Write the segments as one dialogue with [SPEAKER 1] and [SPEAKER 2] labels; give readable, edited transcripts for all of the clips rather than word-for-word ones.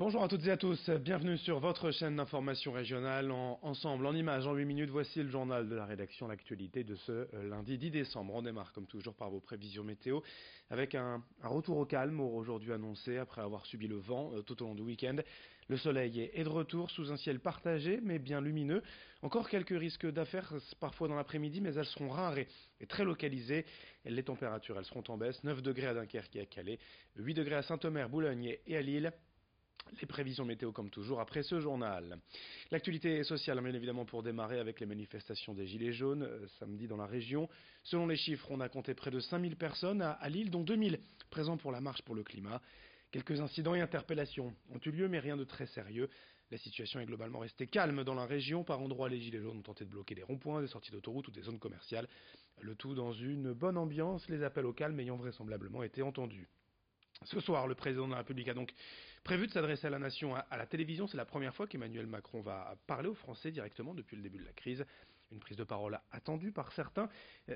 [SPEAKER 1] Bonjour à toutes et à tous, bienvenue sur votre chaîne d'information régionale. Ensemble, en images, en 8 minutes, voici le journal de la rédaction, l'actualité de ce lundi 10 décembre. On démarre comme toujours par vos prévisions météo, avec un retour au calme aujourd'hui annoncé après avoir subi le vent tout au long du week-end. Le soleil est de retour sous un ciel partagé mais bien lumineux. Encore quelques risques d'affaires parfois dans l'après-midi, mais elles seront rares et très localisées. Les températures, elles seront en baisse, 9 degrés à Dunkerque et à Calais, 8 degrés à Saint-Omer, Boulogne et à Lille. Les prévisions météo comme toujours après ce journal. L'actualité sociale, bien évidemment, pour démarrer avec les manifestations des Gilets jaunes samedi dans la région. Selon les chiffres, on a compté près de 5000 personnes à Lille, dont 2000 présents pour la marche pour le climat. Quelques incidents et interpellations ont eu lieu, mais rien de très sérieux. La situation est globalement restée calme dans la région. Par endroits, les Gilets jaunes ont tenté de bloquer des ronds-points, des sorties d'autoroute ou des zones commerciales. Le tout dans une bonne ambiance, les appels au calme ayant vraisemblablement été entendus. Ce soir, le président de la République a donc prévu de s'adresser à la nation à la télévision. C'est la première fois qu'Emmanuel Macron va parler aux Français directement depuis le début de la crise. Une prise de parole attendue par certains,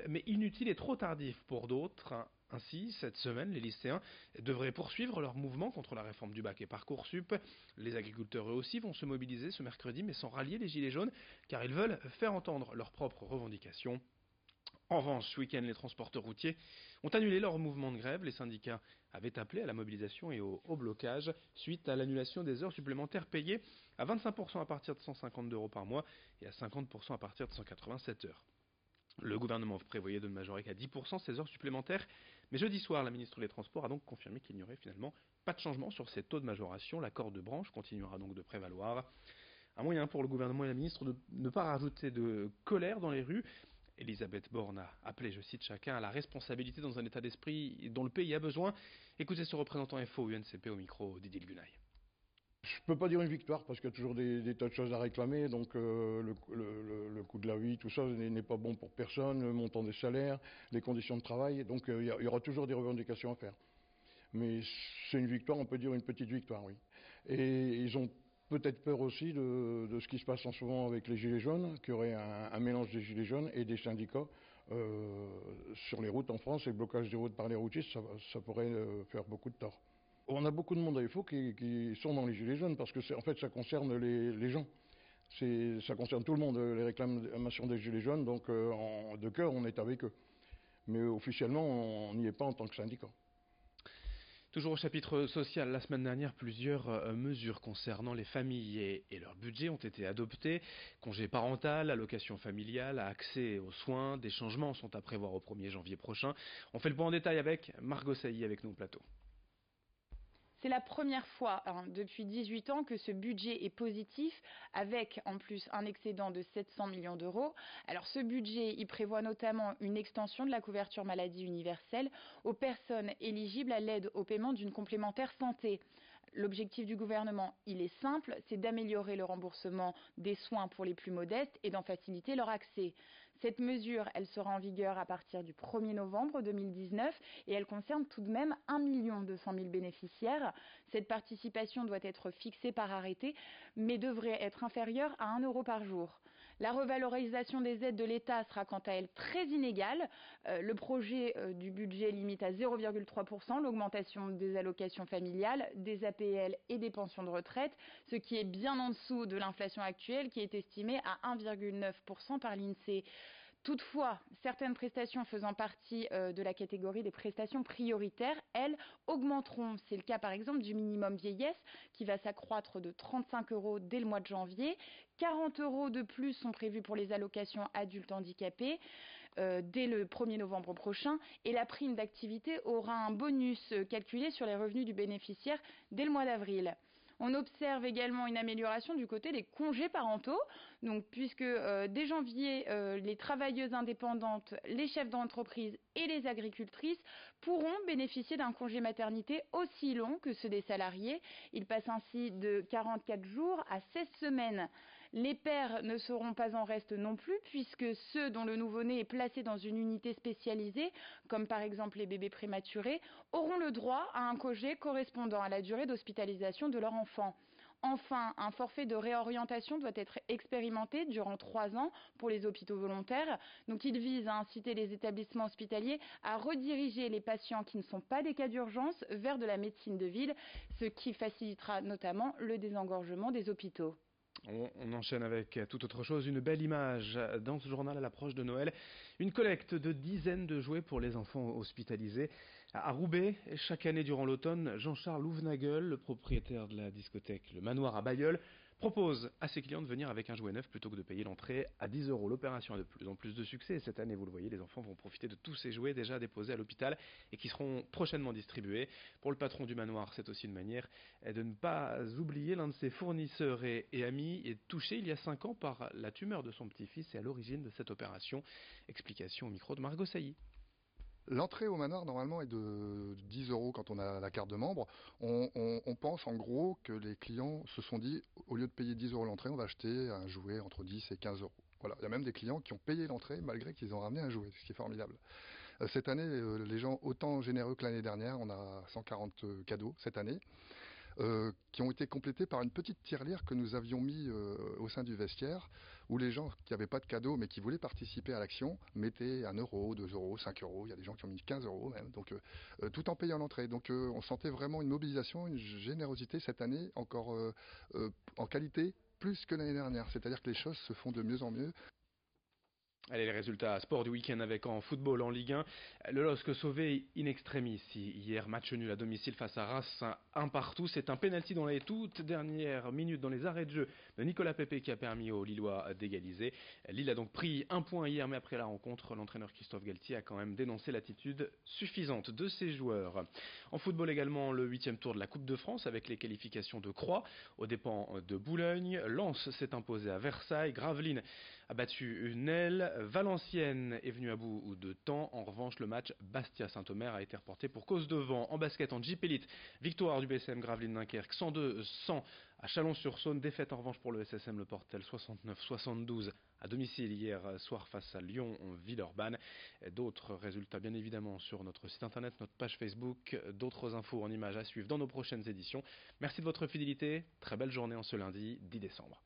[SPEAKER 1] mais inutile et trop tardive pour d'autres. Ainsi, cette semaine, les lycéens devraient poursuivre leur mouvement contre la réforme du bac et Parcoursup. Les agriculteurs, eux aussi, vont se mobiliser ce mercredi, mais sans rallier les Gilets jaunes, car ils veulent faire entendre leurs propres revendications. En revanche, ce week-end, les transporteurs routiers ont annulé leur mouvement de grève. Les syndicats avaient appelé à la mobilisation et au blocage suite à l'annulation des heures supplémentaires payées à 25% à partir de 150 € par mois et à 50% à partir de 187 heures. Le gouvernement prévoyait de ne majorer qu'à 10% ces heures supplémentaires, mais jeudi soir, la ministre des Transports a donc confirmé qu'il n'y aurait finalement pas de changement sur ces taux de majoration. L'accord de branche continuera donc de prévaloir. Un moyen pour le gouvernement et la ministre de ne pas rajouter de colère dans les rues. Elisabeth Borne a appelé, je cite, chacun à la responsabilité dans un état d'esprit dont le pays a besoin. Écoutez ce représentant FO UNCP au micro Didier Gunaï.
[SPEAKER 2] Je peux pas dire une victoire parce qu'il y a toujours des tas de choses à réclamer, donc le coût de la vie, tout ça n'est pas bon pour personne, le montant des salaires, les conditions de travail, donc il y aura toujours des revendications à faire. Mais c'est une victoire, on peut dire une petite victoire, oui. Et ils ont peut-être peur aussi de ce qui se passe en ce moment avec les Gilets jaunes, qu'il y aurait un mélange des Gilets jaunes et des syndicats sur les routes en France, et le blocage des routes par les routiers, ça pourrait faire beaucoup de tort. On a beaucoup de monde à FO qui sont dans les Gilets jaunes parce que en fait ça concerne les gens. Ça concerne tout le monde, les réclamations des Gilets jaunes, donc de cœur on est avec eux. Mais officiellement on n'y est pas en tant que syndicat.
[SPEAKER 1] Toujours au chapitre social, la semaine dernière, plusieurs mesures concernant les familles et leur budget ont été adoptées. Congé parental, allocation familiale, accès aux soins, des changements sont à prévoir au 1er janvier prochain. On fait le point en détail avec Margot Sailly avec nous au plateau.
[SPEAKER 3] C'est la première fois depuis 18 ans que ce budget est positif, avec en plus un excédent de 700 millions d'euros. Alors ce budget, il prévoit notamment une extension de la couverture maladie universelle aux personnes éligibles à l'aide au paiement d'une complémentaire santé. L'objectif du gouvernement, il est simple, c'est d'améliorer le remboursement des soins pour les plus modestes et d'en faciliter leur accès. Cette mesure, elle sera en vigueur à partir du 1er novembre 2019 et elle concerne tout de même 1 200 000 bénéficiaires. Cette participation doit être fixée par arrêté, mais devrait être inférieure à 1 € par jour. La revalorisation des aides de l'État sera quant à elle très inégale. Le projet du budget limite à 0,3% l'augmentation des allocations familiales, des APL et des pensions de retraite, ce qui est bien en dessous de l'inflation actuelle qui est estimée à 1,9% par l'INSEE. Toutefois, certaines prestations faisant partie de la catégorie des prestations prioritaires, elles, augmenteront. C'est le cas par exemple du minimum vieillesse qui va s'accroître de 35 € dès le mois de janvier. 40 € de plus sont prévus pour les allocations adultes handicapés dès le 1er novembre prochain. Et la prime d'activité aura un bonus calculé sur les revenus du bénéficiaire dès le mois d'avril. On observe également une amélioration du côté des congés parentaux, donc puisque dès janvier, les travailleuses indépendantes, les chefs d'entreprise et les agricultrices pourront bénéficier d'un congé maternité aussi long que ceux des salariés. Il passe ainsi de 44 jours à 16 semaines. Les pères ne seront pas en reste non plus, puisque ceux dont le nouveau-né est placé dans une unité spécialisée, comme par exemple les bébés prématurés, auront le droit à un congé correspondant à la durée d'hospitalisation de leur enfant. Enfin, un forfait de réorientation doit être expérimenté durant 3 ans pour les hôpitaux volontaires. Donc il vise à inciter les établissements hospitaliers à rediriger les patients qui ne sont pas des cas d'urgence vers de la médecine de ville, ce qui facilitera notamment le désengorgement des hôpitaux.
[SPEAKER 1] On enchaîne avec toute autre chose, une belle image dans ce journal à l'approche de Noël. Une collecte de dizaines de jouets pour les enfants hospitalisés. À Roubaix, chaque année durant l'automne, Jean-Charles Louvenagel, le propriétaire de la discothèque Le Manoir à Bailleul, propose à ses clients de venir avec un jouet neuf plutôt que de payer l'entrée à 10 €. L'opération a de plus en plus de succès et cette année, vous le voyez, les enfants vont profiter de tous ces jouets déjà déposés à l'hôpital et qui seront prochainement distribués. Pour le patron du manoir, c'est aussi une manière de ne pas oublier l'un de ses fournisseurs et amis est touché il y a 5 ans par la tumeur de son petit-fils et à l'origine de cette opération. Explication au micro de Margot Sailly.
[SPEAKER 4] L'entrée au manoir, normalement, est de 10 € quand on a la carte de membre. On pense en gros que les clients se sont dit, au lieu de payer 10 € l'entrée, on va acheter un jouet entre 10 et 15 €. Voilà. Il y a même des clients qui ont payé l'entrée malgré qu'ils ont ramené un jouet, ce qui est formidable. Cette année, les gens autant généreux que l'année dernière, on a 140 cadeaux cette année. Qui ont été complétés par une petite tirelire que nous avions mis au sein du vestiaire, où les gens qui n'avaient pas de cadeau mais qui voulaient participer à l'action mettaient 1 €, 2 €, 5 €. Il y a des gens qui ont mis 15 € même, donc tout en payant l'entrée. Donc on sentait vraiment une mobilisation, une générosité cette année, encore en qualité plus que l'année dernière. C'est-à-dire que les choses se font de mieux en mieux.
[SPEAKER 1] Allez, les résultats sport du week-end avec en football en Ligue 1. Le LOSC sauvé in extremis. Hier, match nul à domicile face à Reims, 1 partout. C'est un pénalty dans les toutes dernières minutes dans les arrêts de jeu de Nicolas Pepe qui a permis aux Lillois d'égaliser. Lille a donc pris 1 point hier, mais après la rencontre, l'entraîneur Christophe Galtier a quand même dénoncé l'attitude suffisante de ses joueurs. En football également, le 8e tour de la Coupe de France avec les qualifications de Croix aux dépens de Boulogne. Lens s'est imposé à Versailles. Gravelines a battu Nesle. Valenciennes est venue à bout de temps. En revanche, le match Bastia-Saint-Omer a été reporté pour cause de vent. En basket, en Jeep Elite, victoire du BCM Gravelines-Dunkerque 102-100 à Chalon-sur-Saône. Défaite en revanche pour le SSM Le Portel 69-72 à domicile hier soir face à Lyon-Villeurbanne. D'autres résultats bien évidemment sur notre site internet, notre page Facebook, d'autres infos en images à suivre dans nos prochaines éditions. Merci de votre fidélité. Très belle journée en ce lundi 10 décembre.